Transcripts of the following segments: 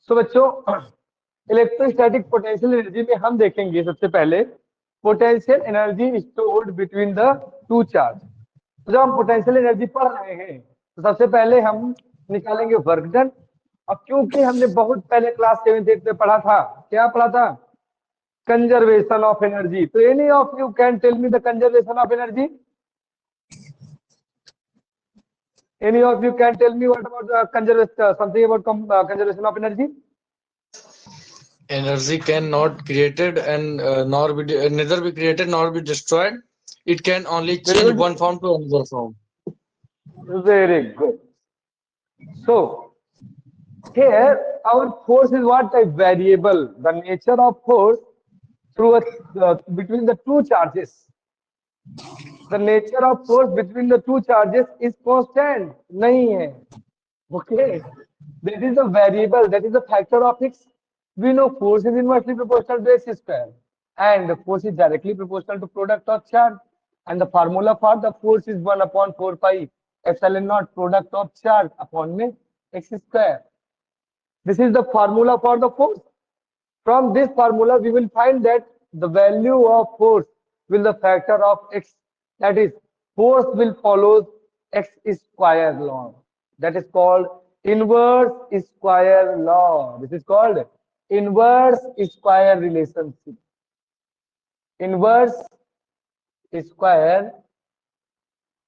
तो बच्चों electrostatic potential energy में हम देखेंगे सबसे पहले potential energy stored between the two charge. तो जब हम पोटेंशियल एनर्जी पढ़ रहे हैं तो सबसे पहले हम निकालेंगे वर्क डन। और क्योंकि हमने बहुत पहले क्लास 7th 8th में पढ़ा था, क्या पढ़ा था? Conservation of energy. तो any of you can tell me the conservation of energy? Any of you can tell me what about the conservation, something about conservation of energy? Energy cannot created and nor be neither be created nor be destroyed. It can only Very change good. one form to another form. Very good. So here our force is what? A variable. The nature of force through between the two charges. The nature of force between the two charges is constant. नहीं है. Okay. That is a variable. That is a factor of x. We know force is inversely proportional to x square, and the force is directly proportional to product of charge. And the formula for the force is 1/4 pi epsilon naught product of charge upon में x square. This is the formula for the force. From this formula, we will find that the value of force will the factor of x. That is, force will follow x square law. That is called inverse square law. This is called inverse square relationship. Inverse square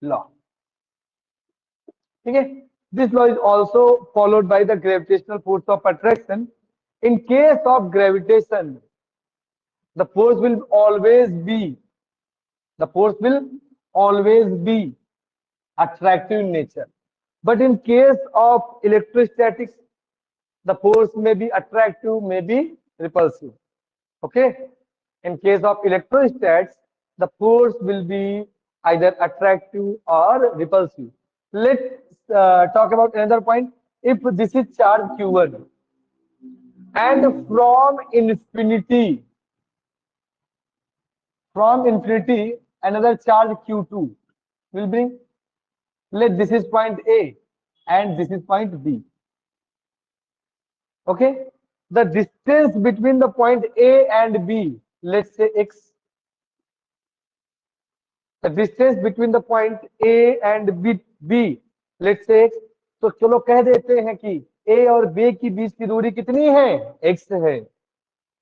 law. Okay. This law is also followed by the gravitational force of attraction. In case of gravitation, the force will always be attractive in nature. But in case of electrostatics, the force may be attractive, may be repulsive. Okay. In case of electrostats, the force will be either attractive or repulsive. Let's talk about another point. If this is charge q1 and from infinity another charge q2 will bring, let this is point A and this is point B. Okay, the distance between the point A and B, let's say x. The distance between the point A and B, let's say x. तो चलो कह देते हैं कि A और B की बीच की दूरी कितनी है? x है.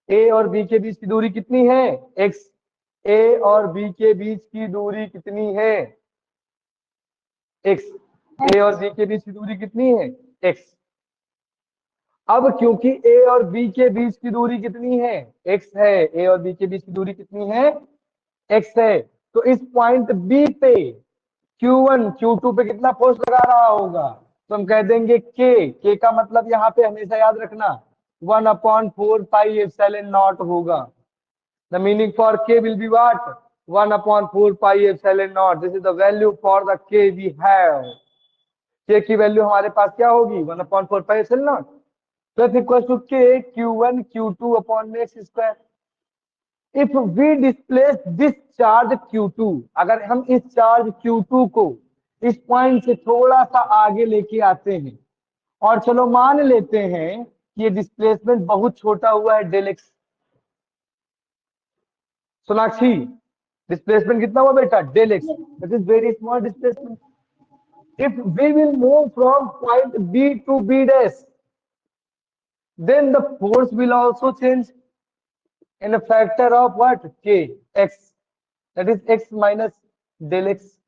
A और B के बीच की दूरी कितनी है? x. A और B के बीच की दूरी कितनी है? x. A और B के बीच की दूरी कितनी है? x. अब क्योंकि A और B के बीच की दूरी कितनी है? x है. A और B के बीच की दूरी कितनी है? x है. तो इस पॉइंट B पे Q1 Q2 पे कितना फोर्स लगा रहा होगा? तो हम कह देंगे K का मतलब यहाँ पे हमेशा याद रखना 1/4 पाई एप्सिलॉन नॉट होगा. The meaning for K will be what? 1/4 pi epsilon naught. This is the value for the K we have. K की वैल्यू हमारे पास क्या होगी? 1/4 pi epsilon naught. So it's equal to K Q1 Q2 upon x square. If we displace this charge Q2, अगर हम इस charge Q2 को इस पॉइंट से थोड़ा सा आगे लेके आते हैं और चलो मान लेते हैं कि ये डिस्प्लेसमेंट बहुत छोटा हुआ है डेल एक्स. सोनाक्षी, डिस्प्लेसमेंट कितना हुआ बेटा? Del x. That is very small displacement. If we will move from point B to B dash, then the force will also change in a factor of what? K, x. That is x minus del x.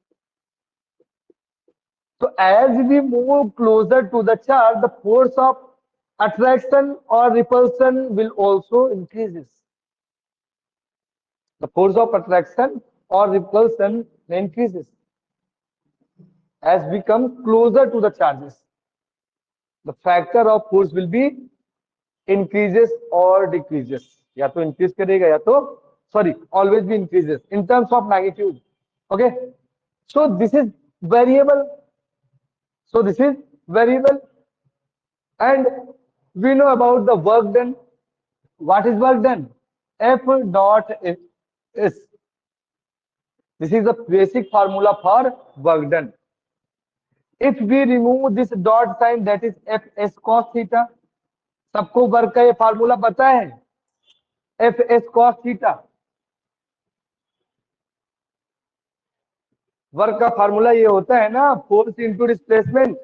So as we move closer to the charge, the force of attraction or repulsion will also increases. The force of attraction or repulsion increases as we come closer to the charges. The factor of force will be increases or decreases. या तो increase करेगा या तो always be increases in terms of magnitude. Okay, so this is variable. And we know about the work done. What is work done? F dot S. This is the basic formula for work done. If we remove this dot sign that is F S cos theta. सबको work का ये formula पता है, F S cos theta. Work का formula ये होता है ना, force into displacement.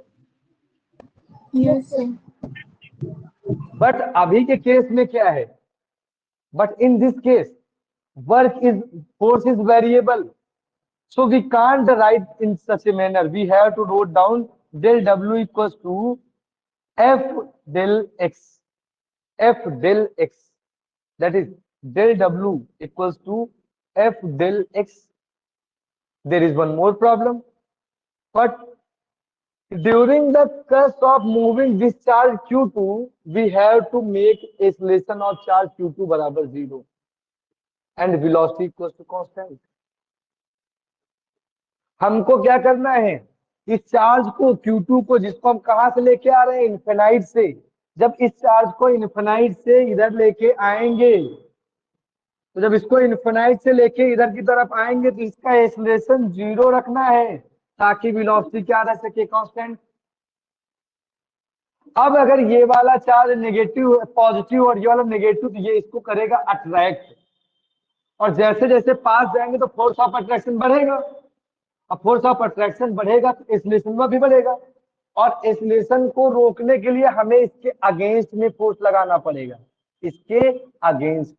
Yes, sir. But अभी के केस में क्या है, but in this case work is, force is variable, so we can't write in such a manner. We have to write down del w equals to f del x, f del x, that is del w equals to f del x. There is one more problem, but during the course of moving this charge q2 we have to make acceleration of charge q2 बराबर 0 and velocity equals to constant. हमको क्या करना है, इस charge को Q2 को, जिसको हम कहां से लेके आ रहे हैं, इन्फिनाइट से। जब इस चार्ज को इन्फिनाइट से इधर लेके आएंगे, तो जब इसको इन्फिनाइट से लेके इधर की तरफ आएंगे तो इसका एक्सेलरेशन 0 रखना है ताकि वेलोसिटी क्या रह सके, कांस्टेंट। अब अगर ये वाला चार्ज नेगेटिव पॉजिटिव और ये वाला नेगेटिव, तो ये इसको करेगा अट्रैक्ट, और जैसे जैसे पास जाएंगे तो फोर्स ऑफ अट्रैक्शन बढ़ेगा। अब फोर्स ऑफ अट्रैक्शन बढ़ेगा तो एक्सेलरेशन में भी बढ़ेगा, और एक्सेलरेशन को रोकने के लिए हमें इसके अगेंस्ट में फोर्स लगाना पड़ेगा, इसके अगेंस्ट।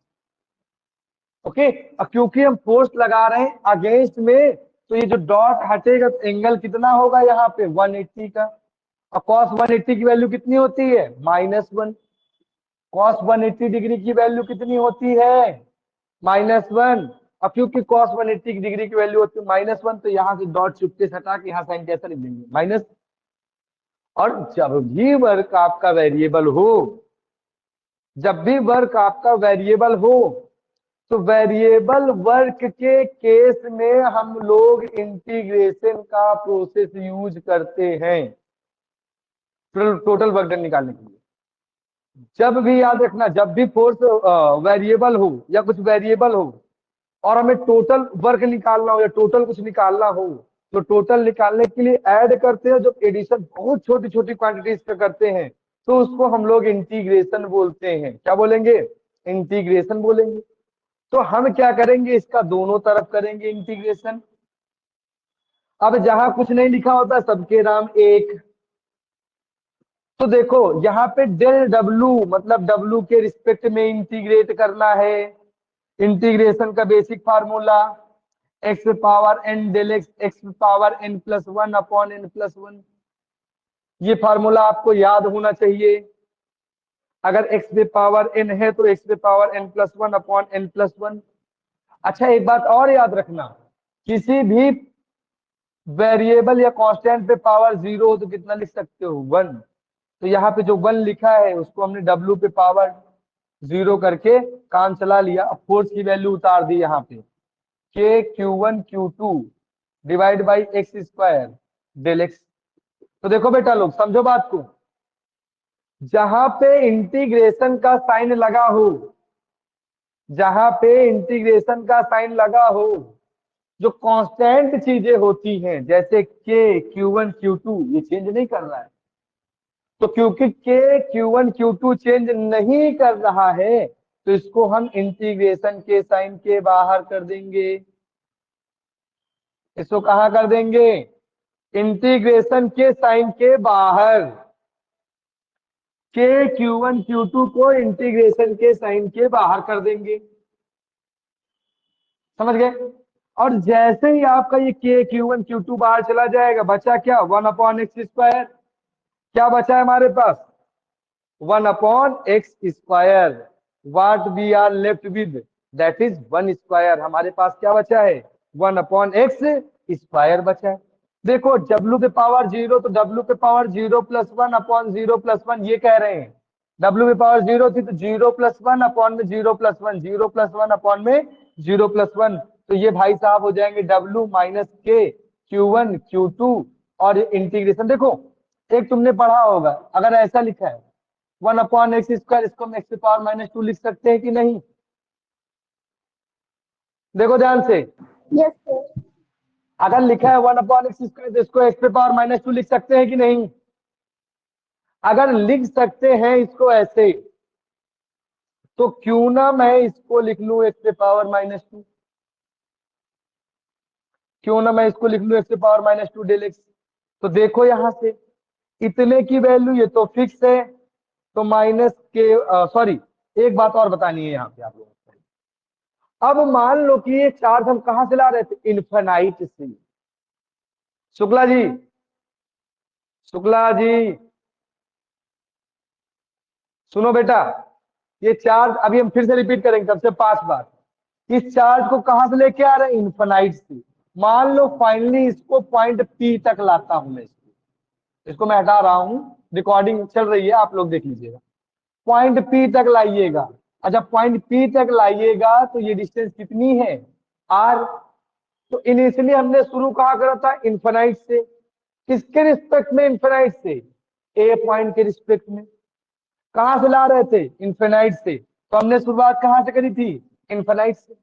ओके, और क्योंकि हम फोर्स लगा रहे हैं अगेंस्ट में, तो ये जो डॉट हटेगा तो एंगल कितना होगा यहाँ पे 180 का, और कॉस 180 की वैल्यू कितनी होती है, -1। कॉस 180 डिग्री की वैल्यू कितनी होती है, -1। अब क्योंकि cos 180 डिग्री की वैल्यू होती है -1, तो यहाँ से डॉट चुपके से हटा के यहाँ साइन कैसा लिख देंगे, माइनस। और जब भी वर्क आपका वेरिएबल हो, जब भी वर्क आपका वेरिएबल हो, तो वेरिएबल वर्क के केस में हम लोग इंटीग्रेशन का प्रोसेस यूज करते हैं टोटल वर्क डन निकालने के लिए। जब भी याद रखना, जब भी फोर्स वेरिएबल हो या कुछ वेरिएबल हो और हमें टोटल वर्क निकालना हो या टोटल कुछ निकालना हो, तो टोटल निकालने के लिए ऐड करते हैं। जब एडिशन बहुत छोटी छोटी क्वांटिटीज पे करते हैं तो उसको हम लोग इंटीग्रेशन बोलते हैं। क्या बोलेंगे, इंटीग्रेशन बोलेंगे। तो हम क्या करेंगे, इसका दोनों तरफ करेंगे इंटीग्रेशन। अब जहां कुछ नहीं लिखा होता सबके नाम एक, तो देखो यहाँ पे डेल डब्लू मतलब डब्लू के रिस्पेक्ट में इंटीग्रेट करना है। इंटीग्रेशन का basic formula x power n del x, x power n plus 1 upon n plus 1। ये फार्मूला आपको याद होना चाहिए। अगर एक्स पे पावर एन है तो एक्स पे power n plus 1 upon n plus 1। अच्छा, एक बात और याद रखना, किसी भी वेरिएबल या कांस्टेंट पे पावर 0 हो तो कितना लिख सकते हो, 1। तो यहाँ पे जो 1 लिखा है उसको हमने W पे पावर 0 करके काम चला लिया। अब फोर्स की वैल्यू उतार दी यहाँ पे, K Q1 Q2 divide by x square del x. तो देखो बेटा लोग समझो बात को, जहां पे इंटीग्रेशन का साइन लगा हो, जहां पे इंटीग्रेशन का साइन लगा हो, जो कांस्टेंट चीजें होती हैं जैसे K Q1 Q2 ये चेंज नहीं कर रहा है, तो क्योंकि K Q1 Q2 चेंज नहीं कर रहा है तो इसको हम इंटीग्रेशन के साइन के बाहर कर देंगे। इसको कहां कर देंगे, इंटीग्रेशन के साइन के बाहर। K Q1 Q2 को इंटीग्रेशन के साइन के बाहर कर देंगे, समझ गए। और जैसे ही आपका ये K Q1 Q2 बाहर चला जाएगा, बचा क्या, 1 अपॉन एक्स स्क्वायर। क्या बचा है हमारे पास, 1 upon x square. What we are left with, that is 1 square. हमारे पास क्या बचा है, 1 अपॉन एक्स स्क्वायर बचा है। देखो W पे पावर 0 तो W पे पावर 0 प्लस 1 अपॉन 0 प्लस 1 ये कह रहे हैं। W पे पावर 0 थी तो 0 प्लस 1 अपॉन में 0 प्लस 1, 0 प्लस 1 अपॉन में 0 प्लस 1। तो ये भाई साहब हो जाएंगे W minus K Q1 Q2 और इंटीग्रेशन। देखो एक तुमने पढ़ा होगा, अगर ऐसा लिखा है 1 अपॉन एक्स स्क्वायर, इसको हम एक्स पावर -2 लिख सकते हैं कि नहीं, देखो ध्यान से। Yes, sir. अगर लिखा है 1/x² तो इसको x पे पावर -2 लिख सकते हैं कि नहीं? अगर लिख सकते हैं इसको ऐसे, तो क्यों ना मैं इसको लिख लूं x पे पावर -2, क्यों ना मैं इसको लिख लूं x पे पावर -2 डेल x। तो देखो यहां से इतने की वैल्यू ये तो फिक्स है, तो माइनस के सॉरी, एक बात और बतानी है यहाँ पे आप लोगों को। अब मान लो कि ये चार्ज हम कहां से ला रहे थे? इन्फिनाइट से। शुक्ला जी, शुक्ला जी सुनो बेटा, ये चार्ज अभी हम फिर से रिपीट करेंगे सबसे 5 बार। इस चार्ज को कहां से लेके आ रहे हैं? इन्फिनाइट से। मान लो फाइनली इसको पॉइंट पी तक लाता हूं मैं, इसको मैं हटा रहा हूं, रिकॉर्डिंग चल रही है, आप लोग देख लीजिएगा। पॉइंट पी तक लाइएगा। अच्छा, पॉइंट पी तक लाइएगा तो ये डिस्टेंस कितनी है? आर। तो इनिशियली हमने शुरू कहा करा था? इन्फिनाइट से। किसके रिस्पेक्ट में? इन्फिनाइट से। ए पॉइंट के रिस्पेक्ट में। कहां से ला रहे थे? इन्फिनाइट से। तो हमने शुरुआत कहां से करी थी? इन्फिनाइट से।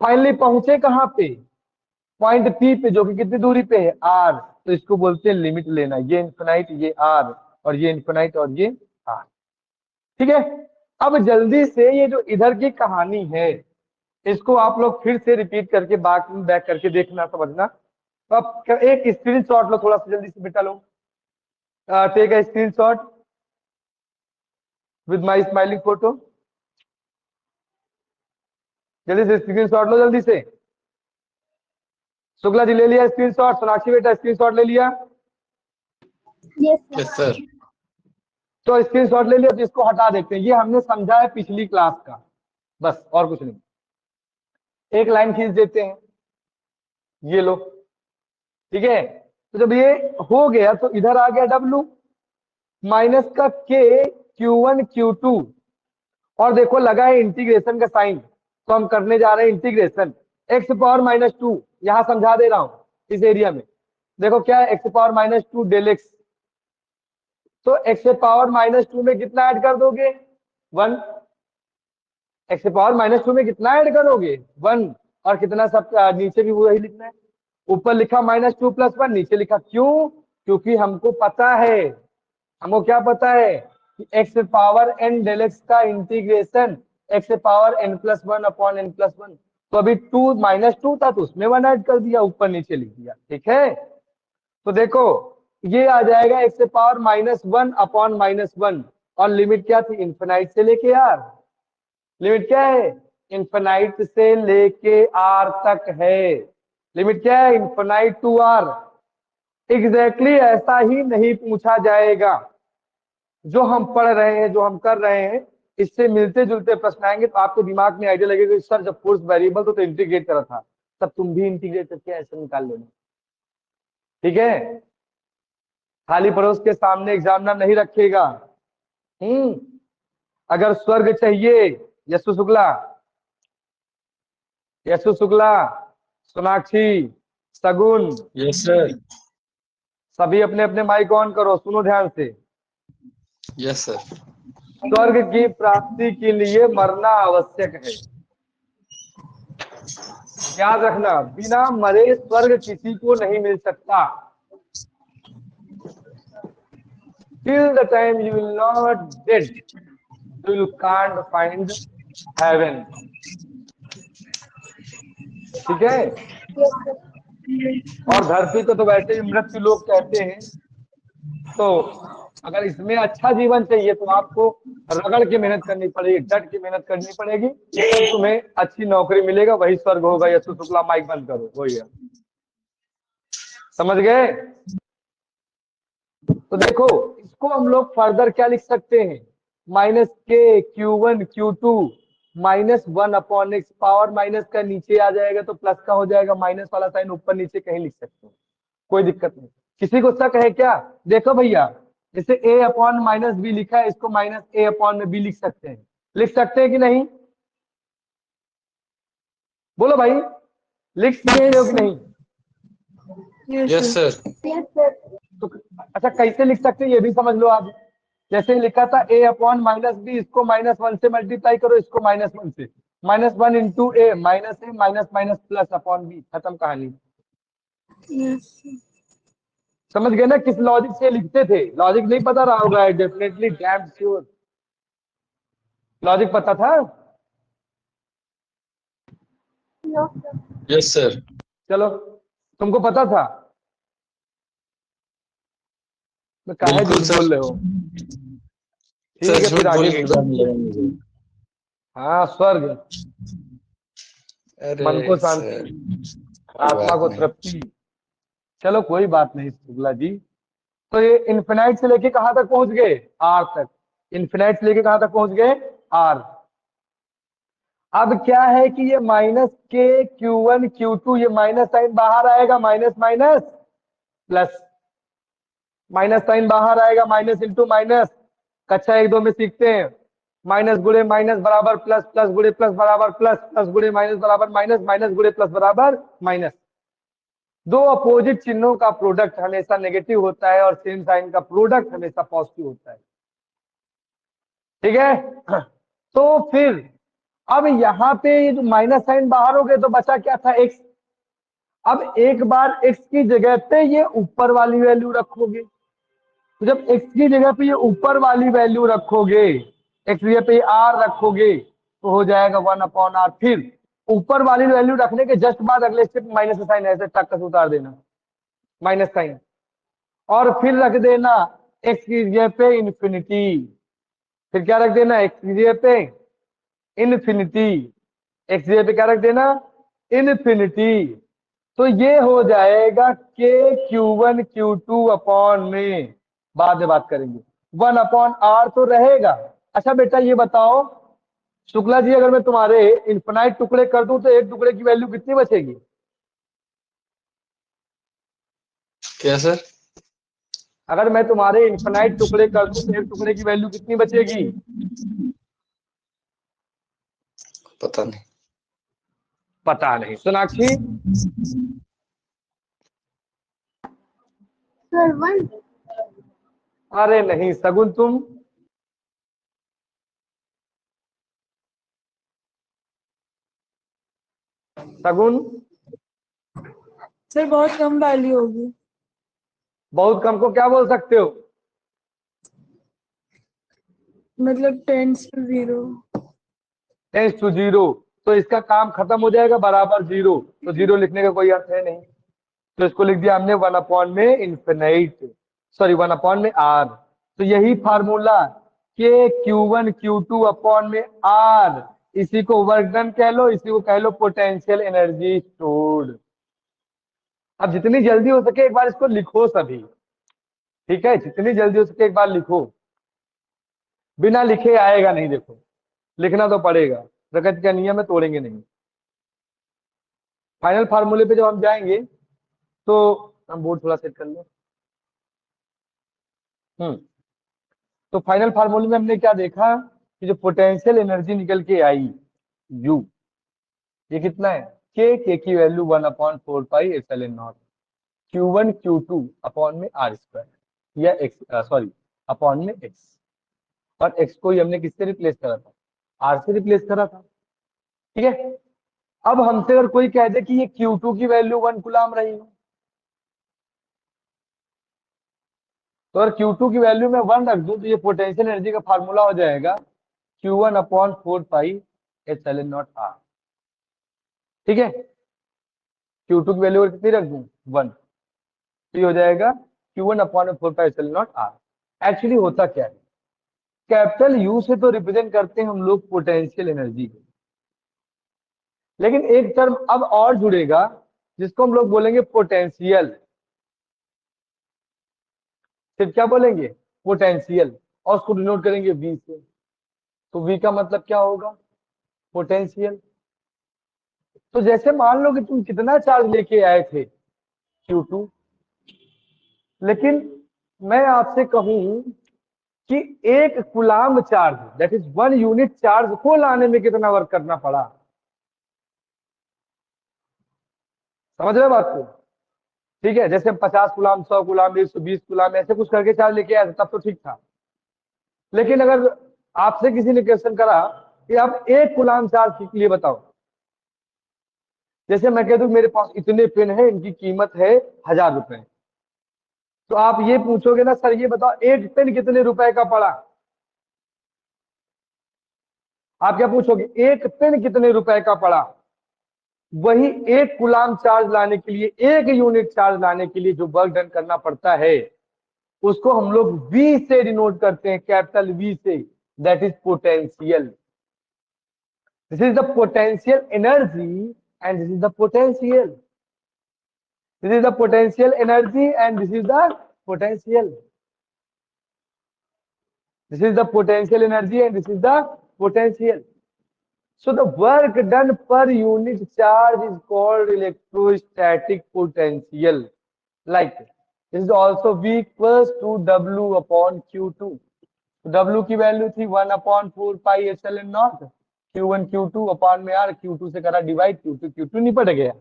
फाइनली पहुंचे कहां पे? पॉइंट पी पे, जो कि कितनी दूरी पे है? आर। तो इसको बोलते हैं लिमिट लेना। ये इन्फिनाइट, ये आर, और ये इन्फिनाइट और ये आर। ठीक है। अब जल्दी से ये जो इधर की कहानी है, इसको आप लोग फिर से रिपीट करके बैक करके देखना, समझना। तो अब एक स्क्रीन शॉट लो, थोड़ा सा जल्दी से बेटा लोग। Take a screenshot with my smiling photo. जल्दी से स्क्रीन शॉट लो, जल्दी से। शुक्ला जी ले लिया स्क्रीन शॉट? सोनाक्षी बेटा स्क्रीन शॉट ले लिया? Yes, yes sir. सर। तो स्क्रीन शॉट ले लिया, तो इसको हटा देते हैं। ये हमने समझा है पिछली क्लास का, बस और कुछ नहीं। एक लाइन खींच देते हैं, ये लो। ठीक है। तो जब ये हो गया तो इधर आ गया W माइनस का K Q1 Q2, और देखो लगा है इंटीग्रेशन का साइन, तो हम करने जा रहे हैं इंटीग्रेशन x पावर -2। यहां समझा दे रहा हूं इस एरिया में। देखो क्या है? x power -2 del x। तो x पावर -2 में कितना ऐड कर दोगे? 1। x पावर -2 में कितना ऐड करोगे? 1। और कितना सब नीचे भी वही लिखना है। ऊपर लिखा -2 + 1, नीचे लिखा क्यों? क्योंकि हमको पता है, हमको क्या पता है कि x power n del x का इंटीग्रेशन x पावर n+1/n+1। तो अभी -2 था तो उसमें 1 ऐड कर दिया, ऊपर नीचे लिख दिया। ठीक है। तो देखो ये आ जाएगा x पावर -1/-1, और लिमिट क्या थी? इन्फिनाइट से लेके आर। लिमिट क्या है? इन्फिनाइट से लेके आर तक है। लिमिट क्या है? Infinite to are. एग्जैक्टली ऐसा ही नहीं पूछा जाएगा। जो हम पढ़ रहे हैं, जो हम कर रहे हैं, इससे मिलते जुलते प्रश्न आएंगे, तो आपको दिमाग में आइडिया लगेगा कि सर जब फोर्स वेरिएबल तो इंटीग्रेट करा था, तब तुम भी इंटीग्रेट करके ऐसे निकाल लेना। ठीक है। खाली पड़ोस के सामने एग्जामिनर नहीं रखेगा। अगर स्वर्ग चाहिए, यशु शुक्ला, यशु शुक्ला, सोनाक्षी, सगुन, यस सर। सभी अपने अपने माइक ऑन करो, सुनो ध्यान से। Yes sir. स्वर्ग की प्राप्ति के लिए मरना आवश्यक है। याद रखना, बिना मरे स्वर्ग किसी को नहीं मिल सकता। Till the time you will not dead, you can't find heaven. ठीक है। Yes, sir. और धरती को तो वैसे ही मृत्यु लोग कहते हैं। तो अगर इसमें अच्छा जीवन चाहिए तो आपको रगड़ के मेहनत करनी पड़ेगी, डट के मेहनत करनी पड़ेगी, तो तुम्हें अच्छी नौकरी मिलेगा, वही स्वर्ग होगा। यशु शुक्ला माइक बंद करो, हो गया। समझ गए? तो देखो इसको हम लोग फर्दर क्या लिख सकते हैं? -k Q1 Q2 -1/x। Power minus का नीचे आ जाएगा तो प्लस का हो जाएगा, माइनस वाला साइन ऊपर नीचे कहीं लिख सकते हैं, कोई दिक्कत नहीं। किसी को शक है क्या? देखो भैया, जैसे a/-b लिखा है, इसको -a/b लिख सकते हैं। लिख सकते हैं कि नहीं? बोलो भाई, लिख सकते हैं कि नहीं? Yes sir. Yes, sir. तो अच्छा कैसे लिख सकते हैं ये भी समझ लो आप। जैसे लिखा था a/-b, इसको -1 से मल्टीप्लाई करो, इसको -1 से। -1 × a, -a, minus plus upon b, खत्म कहानी। Yes. समझ गए ना किस लॉजिक से लिखते थे? लॉजिक नहीं पता रहा होगा, डेफिनेटली डैम श्योर लॉजिक पता था। No, sir. Yes, sir. चलो तुमको पता था, मैं काहे बिल्कुल झूठ सर। बोल रहे हो? ठीक सर है झूठ फिर बोल आगे के बढ़ो। एग्जाम लगा मुझे। हाँ स्वर्ग, मन को अरे शांति, सर कोई आत्मा बात को नहीं। तृप्ति। चलो कोई बात नहीं शुक्ला जी। तो ये इन्फिनाइट से लेके कहां तक पहुंच गए? आर तक। इन्फिनाइट से लेके कहां तक पहुंच गए? आर। अब क्या है कि ये माइनस के Q1 Q2, ये माइनस साइन बाहर आएगा, minus minus plus, minus sign बाहर आएगा, माइनस इंटू माइनस। कक्षा 1-2 में सीखते हैं, माइनस गुणे माइनस बराबर प्लस, प्लस गुणे प्लस बराबर प्लस, प्लस गुणे माइनस बराबर माइनस, माइनस गुणे प्लस बराबर माइनस। दो अपोजिट चिन्हों का प्रोडक्ट हमेशा नेगेटिव होता है और सेम साइन का प्रोडक्ट हमेशा पॉजिटिव होता है। ठीक है, तो फिर अब यहाँ पे ये जो माइनस साइन बाहर हो गए तो बचा क्या था? एक्स। अब एक बार एक्स की जगह पे ये ऊपर वाली वैल्यू रखोगे, तो जब एक्स की जगह पे ये ऊपर वाली वैल्यू रखोगे, एक्स की जगह पे आर रखोगे, तो हो जाएगा 1/r। फिर ऊपर वाली वैल्यू रखने के जस्ट बाद अगले स्टेप माइनस का साइन ऐसे टक कर उतार देना, माइनस साइन, और फिर रख देना एक्स की जगह पे इन्फिनिटी। फिर क्या रख देना? एक्स की जगह पे इन्फिनिटी। एक्स की जगह पे क्या रख देना? इन्फिनिटी। तो ये हो जाएगा के Q1 Q2 अपॉन में, बाद में बात करेंगे, 1/r तो रहेगा। अच्छा बेटा ये बताओ शुक्ला जी, अगर मैं तुम्हारे इन्फिनाइट टुकड़े कर दूं तो एक टुकड़े की वैल्यू कितनी बचेगी? क्या सर? अगर मैं तुम्हारे इन्फिनाइट टुकड़े कर दूं तो एक टुकड़े की वैल्यू कितनी बचेगी? पता नहीं। पता नहीं। सोनाक्षी? Sir, one. अरे नहीं। सगुन तुम? सगुन? सर बहुत कम वैल्यू होगी। बहुत कम को क्या बोल सकते हो? मतलब 10 to 0। 10 to 0। तो इसका काम खत्म हो जाएगा, बराबर 0। तो 0 लिखने का कोई अर्थ है नहीं, तो इसको लिख दिया हमने 1/, में इन्फिनाइट, सॉरी 1/, में आर। तो यही फार्मूला के Q1 Q2 अपॉन में आर, इसी को वर्क डन कह लो, इसी को कह लो पोटेंशियल एनर्जी स्टोर्ड। अब जितनी जल्दी हो सके एक बार इसको लिखो सभी, ठीक है? जितनी जल्दी हो सके एक बार लिखो, बिना लिखे आएगा नहीं। देखो लिखना तो पड़ेगा, प्रकृति का नियम है, तोड़ेंगे नहीं। फाइनल फार्मूले पे जब हम जाएंगे तो हम बोर्ड थोड़ा सेट कर लो। तो फाइनल फार्मूले में हमने क्या देखा कि जो पोटेंशियल एनर्जी निकल के आई यू, ये कितना है? के की वैल्यू 1/4πε0 Q1 Q2 अपॉन में आर स्क्वायर, या एक्स, सॉरी अपॉन में एक्स। और एक्स को ही हमने किससे रिप्लेस करा था? आर से रिप्लेस करा था। ठीक है, अब हमसे अगर कोई कह दे कि ये Q2 की वैल्यू 1 कूलाम रही है, तो अगर Q2 की वैल्यू में 1 रख दूं तो ये पोटेंशियल एनर्जी का फार्मूला हो जाएगा Q1/4πε0r। ठीक है, Q2 की वैल्यू कितनी रख दूं? 1। तो ये हो जाएगा Q1/4πε0r। एक्चुअली होता क्या है, कैपिटल यू से तो रिप्रेजेंट करते हैं हम लोग पोटेंशियल एनर्जी को, लेकिन एक टर्म अब और जुड़ेगा जिसको हम लोग बोलेंगे पोटेंशियल। फिर क्या बोलेंगे? पोटेंशियल, और उसको डिनोट करेंगे वी से। तो वी का मतलब क्या होगा? पोटेंशियल। तो जैसे मान लो कि तुम कितना चार्ज लेके आए थे Q2, लेकिन मैं आपसे कहूं कि 1 coulomb charge, that is 1 unit charge को लाने में कितना वर्क करना पड़ा? समझ रहे बात को? ठीक है, जैसे हम 50 गुलाम, 100 गुलाम, 120 गुलाम ऐसे कुछ करके चार्ज लेके आए थे तब तो ठीक था। लेकिन अगर आपसे किसी ने क्वेश्चन करा कि आप 1 गुलाम चार्ज के लिए बताओ, जैसे मैं कह दूं मेरे पास इतने पेन है, इनकी कीमत है 1000 रुपए, तो आप ये पूछोगे ना सर ये बताओ एक पेन कितने रुपए का पड़ा, आप क्या पूछोगे एक पेन कितने रुपए का पड़ा। वही एक कूलाम चार्ज लाने के लिए, एक यूनिट चार्ज लाने के लिए जो वर्क डन करना पड़ता है उसको हम लोग V से डिनोट करते हैं, कैपिटल V से, that is potential. This is the potential energy and this is the potential, this is the potential energy and this is the potential, this is the potential energy and this is the potential. So the work done per unit charge is called electrostatic potential. Like this is also V equals to W upon Q2. W की value थी 1/4 पाई epsilon not, Q1 Q2 upon में R, Q2 से करा divide, Q2 निपट गया,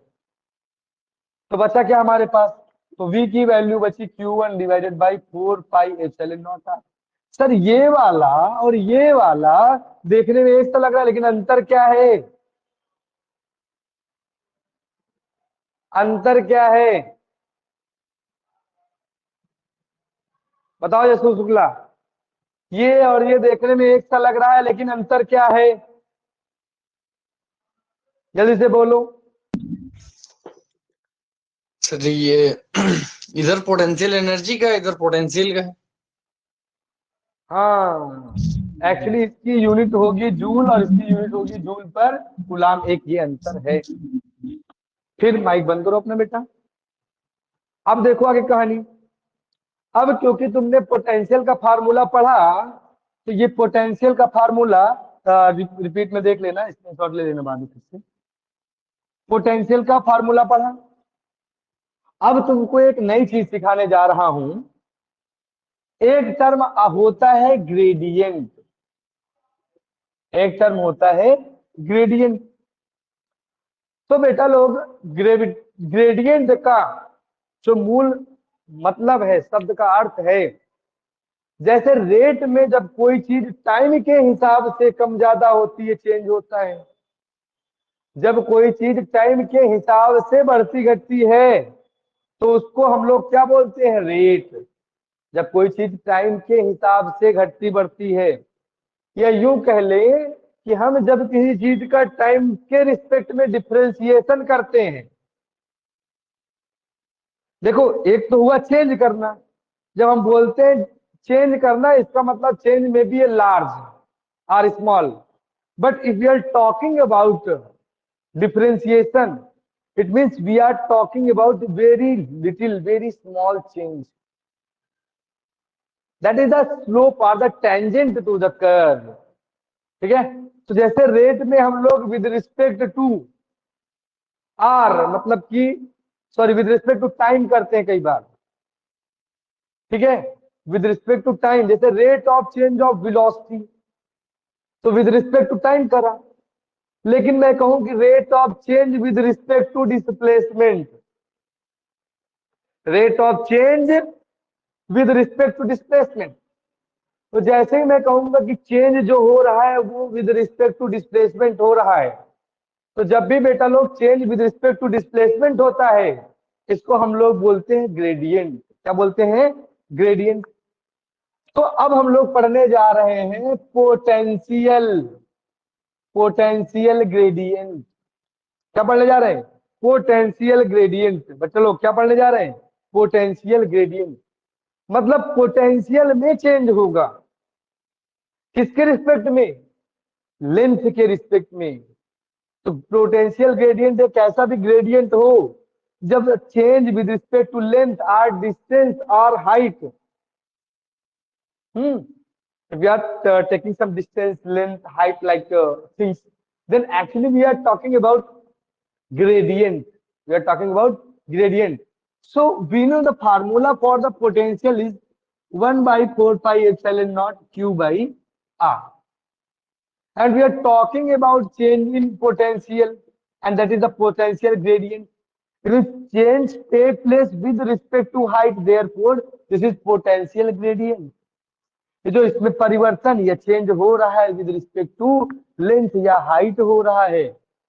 तो बचा क्या हमारे पास, तो V की वैल्यू बची Q1 divided by 4 pi epsilon not R। Sir ये वाला और ये वाला देखने में एक सा लग रहा है लेकिन अंतर क्या है, अंतर क्या है बताओ यशु शुक्ला, ये और ये देखने में एक सा लग रहा है लेकिन अंतर क्या है, जल्दी से बोलो। सर ये इधर पोटेंशियल एनर्जी का, इधर पोटेंशियल का है। हाँ एक्चुअली इसकी यूनिट होगी जूल और इसकी यूनिट होगी जूल पर कूलाम, एक ये अंतर है। फिर माइक बंद करो अपना बेटा, अब देखो आगे कहानी। अब क्योंकि तुमने पोटेंशियल का फार्मूला पढ़ा तो ये पोटेंशियल का फार्मूला रिपीट में देख लेना, स्क्रीनशॉट ले लेना बाद में फिर से। पोटेंशियल का फार्मूला पढ़ा, अब तुमको एक नई चीज सिखाने जा रहा हूं। एक टर्म होता है ग्रेडियंट, एक टर्म होता है ग्रेडियंट। तो बेटा लोग ग्रेडियंट का जो मूल मतलब है, शब्द का अर्थ है, जैसे रेट में जब कोई चीज टाइम के हिसाब से कम ज्यादा होती है चेंज होता है, जब कोई चीज टाइम के हिसाब से बढ़ती घटती है तो उसको हम लोग क्या बोलते हैं, रेट। जब कोई चीज टाइम के हिसाब से घटती बढ़ती है, या यूं कह ले कि हम जब किसी चीज का टाइम के रिस्पेक्ट में डिफरेंशिएशन करते हैं, देखो एक तो हुआ चेंज करना, जब हम बोलते हैं चेंज करना इसका मतलब चेंज में बी ए लार्ज और small, but if we are talking about differentiation it means we are talking about very little, very small change, that is the slope or the tangent to the curve। ठीक है, तो जैसे rate में हम लोग with respect to R मतलब कि sorry with respect to time करते हैं कई बार, ठीक है, विद रिस्पेक्ट टू टाइम, जैसे rate of change of velocity तो विद रिस्पेक्ट टू टाइम करा, लेकिन मैं कहूं कि rate of change with respect to displacement, rate of change with respect to displacement, तो जैसे ही मैं कहूंगा कि चेंज जो हो रहा है वो विद रिस्पेक्ट टू डिस्प्लेसमेंट हो रहा है, तो जब भी बेटा लोग change with respect to displacement होता है इसको हम लोग बोलते हैं ग्रेडियंट। क्या बोलते हैं, ग्रेडियंट। तो अब हम लोग पढ़ने जा रहे हैं पोटेंशियल, पोटेंशियल ग्रेडियंट। क्या पढ़ने जा रहे हैं, पोटेंशियल ग्रेडियंट। बच्चे लोग क्या पढ़ने जा रहे हैं, पोटेंशियल ग्रेडियंट। मतलब पोटेंशियल में चेंज होगा, किसके रिस्पेक्ट में, लेंथ के रिस्पेक्ट में। तो पोटेंशियल ग्रेडियंट एक ऐसा भी ग्रेडियंट हो जब change with respect to length और डिस्टेंस और height, if we are taking some distance, length, height like things, then actually we are talking about gradient, we are talking about gradient. So we know the formula for the potential is 1/4 pi epsilon naught q by r, and we are talking about change in potential, and that is the potential gradient. It will change take place with respect to height, therefore this is potential gradient। ये जो इसमें परिवर्तन या change हो रहा है with respect to length या height हो रहा है,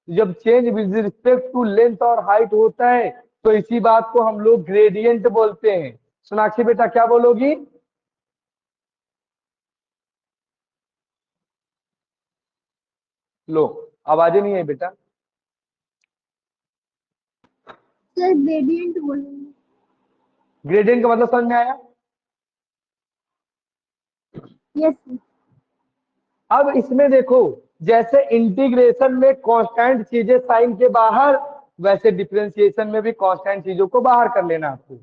जब change with respect to length और हाइट होता है तो इसी बात को हम लोग ग्रेडियंट बोलते हैं। सोनाक्षी बेटा क्या बोलोगी? लो आवाजें नहीं है बेटा। सर ग्रेडियंट बोलेंगे। ग्रेडियंट का मतलब समझ में आया? Yes sir. अब इसमें देखो, जैसे इंटीग्रेशन में कांस्टेंट चीजें साइन के बाहर, वैसे डिफरेंशिएशन में भी कांस्टेंट चीजों को बाहर कर लेना आपको।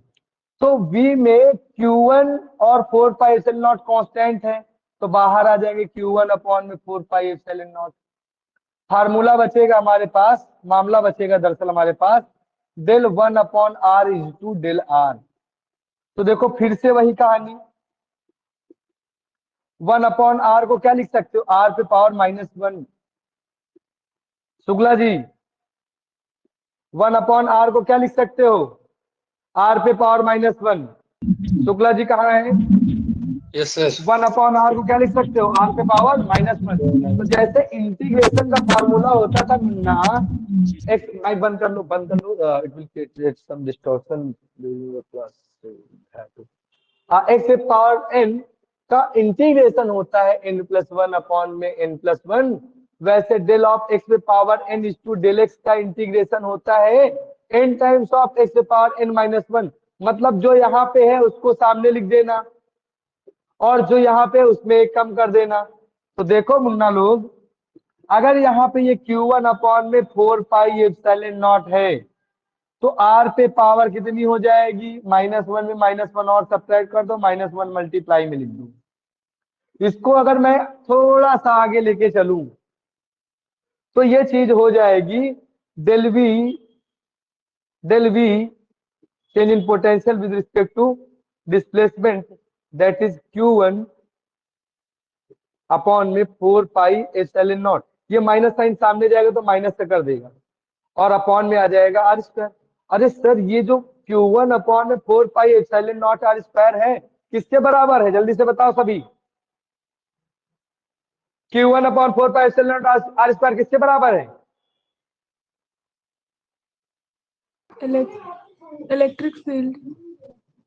तो v में q1 और 4 पाई एप्सिलॉन नॉट कांस्टेंट है, तो बाहर आ जाएंगे q1 अपॉन में 4 पाई एप्सिलॉन नॉट। फार्मूला बचेगा हमारे पास, मामला बचेगा दरअसल हमारे पास del 1 upon r is to del r। तो देखो फिर से वही कहानी, 1 अपॉन r को क्या लिख सकते हो? r पे power -1। Shukla ji 1 upon r को क्या लिख सकते हो? r पे पावर -1। शुक्ला जी कहाँ है? Yes sir. 1 अपॉन r को क्या लिख सकते हो? r पे पावर -1। तो जैसे इंटीग्रेशन का फार्मूला होता था ना, एक्स माइक बंद कर लो, बंद कर लो, it will create some distortion during your class. X पे पावर n का इंटीग्रेशन होता है n+1 अपॉन में n+1, वैसे डेल ऑफ x पे power n is to del x का इंटीग्रेशन होता है n टाइम्स ऑफ x पे पावर n-1। मतलब जो यहाँ पे है उसको सामने लिख देना और जो यहाँ पे उसमें एक कम कर देना। तो देखो मुन्ना लोग, अगर यहाँ पे ये q1 अपॉन में 4 पाई एप्सिलॉन नॉट है तो r पे पावर कितनी हो जाएगी? -1 में -1 और सब्ट्रैक्ट कर दो, -1 मल्टीप्लाई में लिख दो। इसको अगर मैं थोड़ा सा आगे लेके चलूं तो ये चीज हो जाएगी del v change in potential with respect to displacement that is q1 upon में 4 पाई एप्सिलॉन नॉट। ये माइनस साइन सामने जाएगा तो माइनस से कर देगा और अपॉन में आ जाएगा आर स्क्वायर। अरे सर ये जो q1 अपॉन में 4 pi epsilon naught R square है किसके बराबर है? जल्दी से बताओ सभी। q1 upon 4 pi epsilon naught R square किसके बराबर है? Electric field.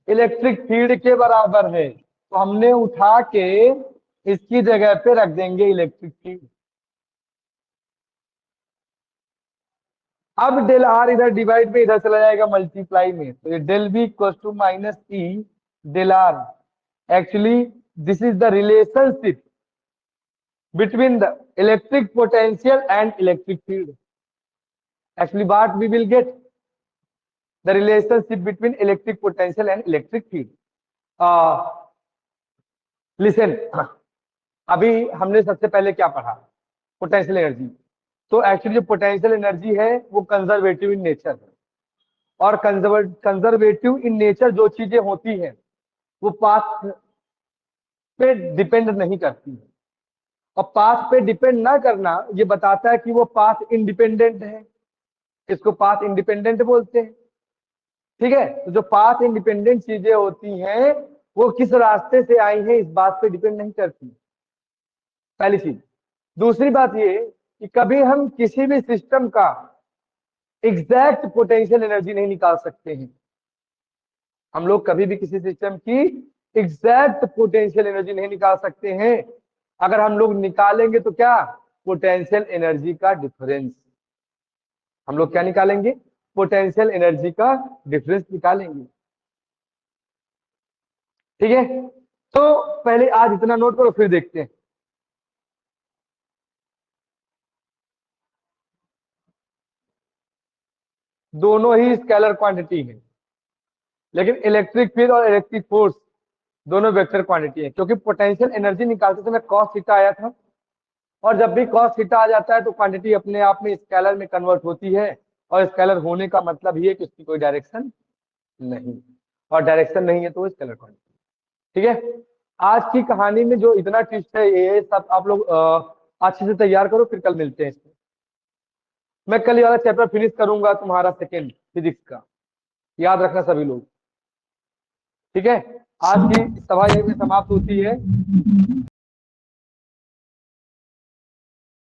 इलेक्ट्रिक फील्ड के बराबर है। तो हमने उठा के इसकी जगह पे रख देंगे इलेक्ट्रिक फील्ड। अब डेल आर इधर डिवाइड में इधर चला जाएगा मल्टीप्लाई में, तो ये del B equal to -e del R. Actually this is the relationship between the electric potential and electric field. Actually what we will get the relationship between electric potential and electric field. Listen, अभी हमने सबसे पहले क्या पढ़ा? Potential energy. तो actually जो potential energy है वो कंजर्वेटिव इन नेचर है, और कंजर्वेटिव इन नेचर जो चीजें होती हैं वो पाथ पे डिपेंड नहीं करती है। और पाथ पे डिपेंड ना करना ये बताता है कि वो पाथ इंडिपेंडेंट है। इसको पाथ इंडिपेंडेंट बोलते हैं। ठीक है, तो जो पाथ इंडिपेंडेंट चीजें होती हैं वो किस रास्ते से आई हैं इस बात पे डिपेंड नहीं करती, पहली चीज। दूसरी बात ये कि कभी हम किसी भी सिस्टम का एग्जैक्ट पोटेंशियल एनर्जी नहीं निकाल सकते हैं। हम लोग कभी भी किसी सिस्टम की एग्जैक्ट पोटेंशियल एनर्जी नहीं निकाल सकते हैं। अगर हम लोग निकालेंगे तो क्या? पोटेंशियल एनर्जी का डिफरेंस। हम लोग क्या निकालेंगे? पोटेंशियल एनर्जी का डिफरेंस निकालेंगे। ठीक है, तो पहले आज इतना नोट करो फिर देखते हैं। दोनों ही स्केलर क्वांटिटी है, लेकिन इलेक्ट्रिक फील्ड और इलेक्ट्रिक फोर्स दोनों वेक्टर क्वांटिटी है। क्योंकि पोटेंशियल एनर्जी निकालते समय कॉस थीटा आया था, और जब भी कॉस थीटा आ जाता है तो क्वांटिटी अपने आप में स्केलर में कन्वर्ट होती है, और स्केलर होने का मतलब ये है कि उसकी कोई डायरेक्शन नहीं, और डायरेक्शन नहीं है तो वो स्केलर क्वांटिटी। ठीक है, आज की कहानी में जो इतना ट्विस्ट है ये सब आप लोग अच्छे से तैयार करो, फिर कल मिलते हैं इसमें। मैं कल ये वाला चैप्टर फिनिश करूंगा तुम्हारा सेकेंड फिजिक्स का, याद रखना सभी लोग। ठीक है, आज की सभा यहीं पे समाप्त होती है।